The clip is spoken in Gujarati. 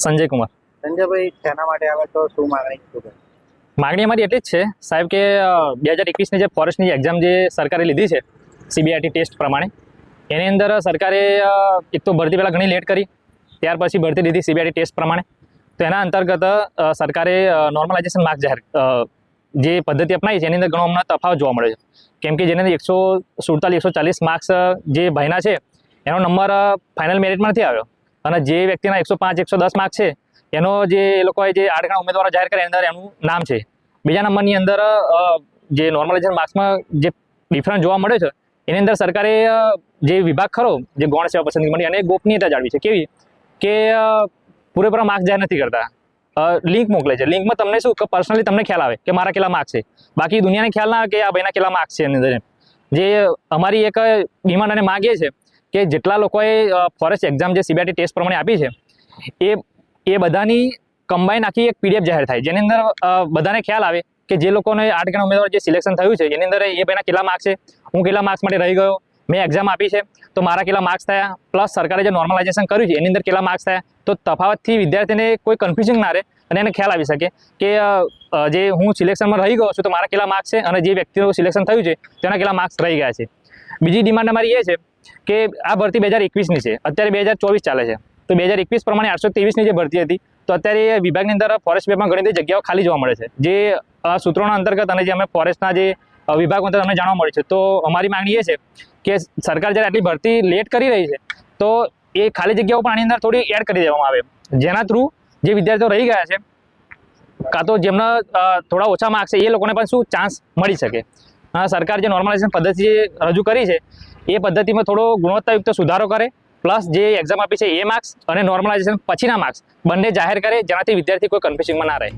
સંજય કુમાર. સંજયભાઈ તેના માટે આવે તો શું માંગણી છે? માગણી અમારી એટલી જ છે સાહેબ કે 2021ની જે ફોરેસ્ટની એક્ઝામ જે સરકારે લીધી છે CBIT ટેસ્ટ પ્રમાણે, એની અંદર સરકારે એક તો ભરતી પહેલાં ઘણી લેટ કરી, ત્યાર પછી ભરતી લીધી CBIT ટેસ્ટ પ્રમાણે. તો એના અંતર્ગત સરકારે નોર્મલાઇઝેશન માર્ક્સ જાહેર જે પદ્ધતિ અપનાવી છે એની અંદર ઘણો હમણાં તફાવત જોવા મળે છે. કેમ કે જેને 147 140 માર્ક્સ જે ભાઈના છે એનો નંબર ફાઇનલ મેરિટમાં નથી આવ્યો, અને જે વ્યક્તિના 105 110 માર્ક્સ છે એનો જે એ લોકોએ જે 8 ગણા ઉમેદવારો જાહેર કર્યા એની અંદર એનું નામ છે. બીજા નંબરની અંદર જે નોર્મલાઇઝેશન માર્ક્સમાં જે ડિફરન્સ જોવા મળે છે એની અંદર સરકારે જે વિભાગ ખરો જે ગૌણ સેવા પસંદગી મંડળી અને ગોપનીયતા જાળવી છે. કેવી કે પૂરેપૂરા માર્ક્સ જાહેર નથી કરતા, લિંક મોકલે છે. લિંકમાં તમને શું કે પર્સનલી તમને ખ્યાલ આવે કે મારા કેટલા માર્ક્સ છે, બાકી દુનિયાને ખ્યાલ ના આવે કે આ ભાઈના કેટલા માર્ક્સ છે એની અંદર. જે અમારી એક ડિમાન્ડ અને માગ એ છે કે જેટલા લોકોએ ફોરેસ્ટ એક્ઝામ જે CBIT ટેસ્ટ પ્રમાણે આપી છે એ બધાની કમ્બાઈન આખી એક PDF જાહેર થાય, જેની અંદર બધાને ખ્યાલ આવે કે જે લોકોને 8 ગણા ઉમેદવાર જે સિલેક્શન થયું છે એની અંદર એ ભાઈના કેટલા માર્ક્સ છે, હું કેટલા માર્ક્સ માટે રહી ગયો, મેં એક્ઝામ આપી છે તો મારા કેટલા માર્ક્સ થયા, પ્લસ સરકારે જે નોર્મલાઇઝેશન કર્યું છે એની અંદર કેટલા માર્ક્સ થયા. તો તફાવતથી વિદ્યાર્થીને કોઈ કન્ફ્યુઝન ના રહે અને એને ખ્યાલ આવી શકે કે જે હું સિલેક્શનમાં રહી ગયો છું તો મારા કેટલા માર્ક્સ છે અને જે વ્યક્તિનું સિલેક્શન થયું છે તેના કેટલા માર્ક્સ રહી ગયા છે. બીજી ડિમાન્ડ અમારી એ છે કે આ ભરતી 2021ની છે, અત્યારે 2024 ચાલે છે. તો 2021 પ્રમાણે 823ની જે ભરતી હતી તો અત્યારે વિભાગની અંદર ફોરેસ્ટ વિભાગમાં ઘણી બધી જગ્યાઓ ખાલી જોવા મળે છે, જે સૂત્રોના અંતર્ગત અને જે અમે ફોરેસ્ટના જે વિભાગ અંતર્ગત અમને જાણવા મળે છે. તો અમારી માંગણી એ છે કે સરકાર જ્યારે આટલી ભરતી લેટ કરી રહી છે તો એ ખાલી જગ્યાઓ પણ આની અંદર થોડી એડ કરી દેવામાં આવે, જેના થ્રુ જે વિદ્યાર્થીઓ રહી ગયા છે કાં તો જેમના થોડા ઓછા માર્ક્સ છે એ લોકોને પણ શું ચાન્સ મળી શકે. સરકાર જે નોર્મલાઇઝેશન પદ્ધતિ રજૂ કરી છે એ પદ્ધતિમાં થોડો ગુણવત્તાયુક્ત સુધારો કરે, પ્લસ જે એક્ઝામ આપી છે એ માર્ક્સ અને નોર્મલાઇઝેશન પછીના માર્ક્સ બંને જાહેર કરે, જેનાથી વિદ્યાર્થી કોઈ કન્ફ્યુઝનમાં ના રહે.